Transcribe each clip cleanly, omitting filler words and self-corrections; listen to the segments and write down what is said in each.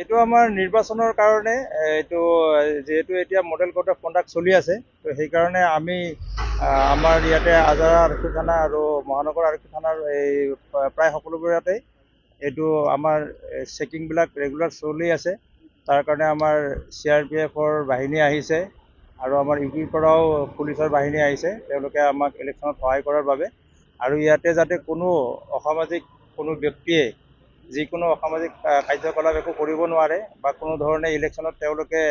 এইটো আমাৰ নিৰ্বাচনৰ কাৰণে এইটো যেহেতু এতিয়া মডেল কোড অফ কণ্ডাক্ট চলি আছে, তো সেইকাৰণে আমি আমাৰ ইয়াতে আজাৰা আৰক্ষী থানা আৰু মহানগৰ আৰক্ষী থানাৰ এই প্ৰায় সকলোবোৰ ইয়াতে এইটো আমাৰ চেকিংবিলাক ৰেগুলাৰ চলি আছে। তাৰ কাৰণে আমাৰ CRPFৰ বাহিনী আহিছে আৰু আমাৰ UPৰ পৰাও পুলিচৰ বাহিনী আহিছে, তেওঁলোকে আমাক ইলেকশ্যনত সহায় কৰাৰ বাবে। আৰু ইয়াতে যাতে কোনো অসামাজিক কোনো ব্যক্তিয়ে যিকোনো অসামাজিক কাৰ্যকলাপ একো কৰিব নোৱাৰে বা কোনো ধৰণে ইলেকশ্যনত তেওঁলোকে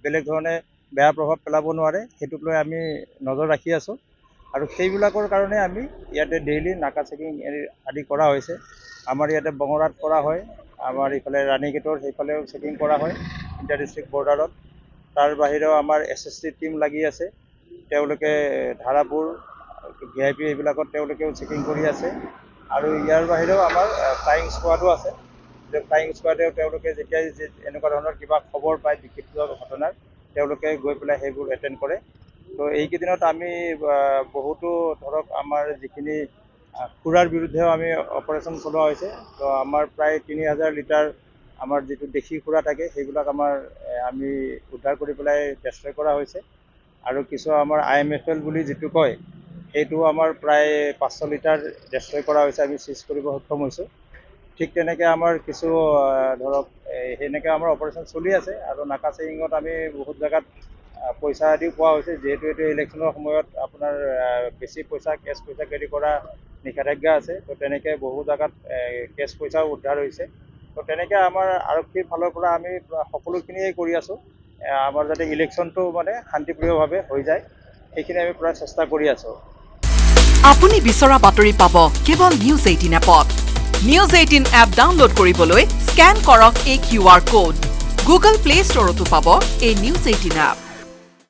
বেলেগ ধৰণে বেয়া প্ৰভাৱ পেলাব নোৱাৰে, সেইটোক লৈ আমি নজৰ ৰাখি আছোঁ। আৰু সেইবিলাকৰ কাৰণে আমি ইয়াতে ডেইলি নাকা চেকিং আদি কৰা হৈছে। আমাৰ ইয়াতে বঙৰাত কৰা হয়, আমাৰ ইফালে ৰাণীগেটৰ সেইফালেও চেকিং কৰা হয় ইণ্টাৰ ডিষ্ট্ৰিক্ট বৰ্ডাৰত। তাৰ বাহিৰেও আমাৰ SST টিম লাগি আছে, তেওঁলোকে ধাৰাপুৰ VIP এইবিলাকত তেওঁলোকেও চেকিং কৰি আছে। আৰু ইয়াৰ বাহিৰেও আমাৰ ফ্লাইং স্কোৱাডো আছে, যে ফ্লাইং স্কোৱাডেও তেওঁলোকে যেতিয়াই এনেকুৱা ধৰণৰ কিবা খবৰ পায় বিক্ষিপ্ত ঘটনাৰ, তেওঁলোকে গৈ পেলাই সেইবোৰ এটেণ্ড কৰে। তো এইকেইদিনত আমি বহুতো ধৰক আমাৰ যিখিনি সুৰাৰ বিৰুদ্ধেও আমি অপাৰেশ্যন চলোৱা হৈছে। তো আমাৰ প্ৰায় 3000 লিটাৰ আমাৰ যিটো দেশী সুৰা থাকে সেইবিলাক আমি উদ্ধাৰ কৰি পেলাই ডেষ্ট্ৰয় কৰা হৈছে। আৰু কিছু আমাৰ IMFL বুলি যিটো কয়, সেইটো আমাৰ প্ৰায় 500 লিটাৰ ডেষ্ট্ৰয় কৰা হৈছে, আমি চিজ কৰিব সক্ষম হৈছোঁ। ঠিক তেনেকৈ আমাৰ কিছু ধৰক সেনেকৈ আমাৰ অপাৰেশ্যন চলি আছে। আৰু নাকা চেকিঙত আমি বহুত জেগাত পইচা আদিও পোৱা হৈছে, যিহেতু এইটো ইলেকশ্যনৰ সময়ত আপোনাৰ বেছি পইচা কেছ পইচা কেৰি কৰা নিষেধাজ্ঞা আছে। তো তেনেকৈ বহু জেগাত কেছ পইচাও উদ্ধাৰ হৈছে। তো তেনেকৈ আমাৰ আৰক্ষীৰ ফালৰ পৰা আমি সকলোখিনিয়ে কৰি আছোঁ, আমাৰ যাতে ইলেকশ্যনটো মানে শান্তিপ্ৰিয়ভাৱে হৈ যায়, সেইখিনি আমি প্ৰায় চেষ্টা কৰি আছোঁ। আপুনি বিচৰা বাতৰি পাব কেৱল নিউজ 18 এপত। নিউজ 18 এপ ডাউনলোড কৰিবলৈ স্কেন কৰক এই QR কোড। গুগল প্লে ষ্টৰতো পাব এই নিউজ 18 এপ।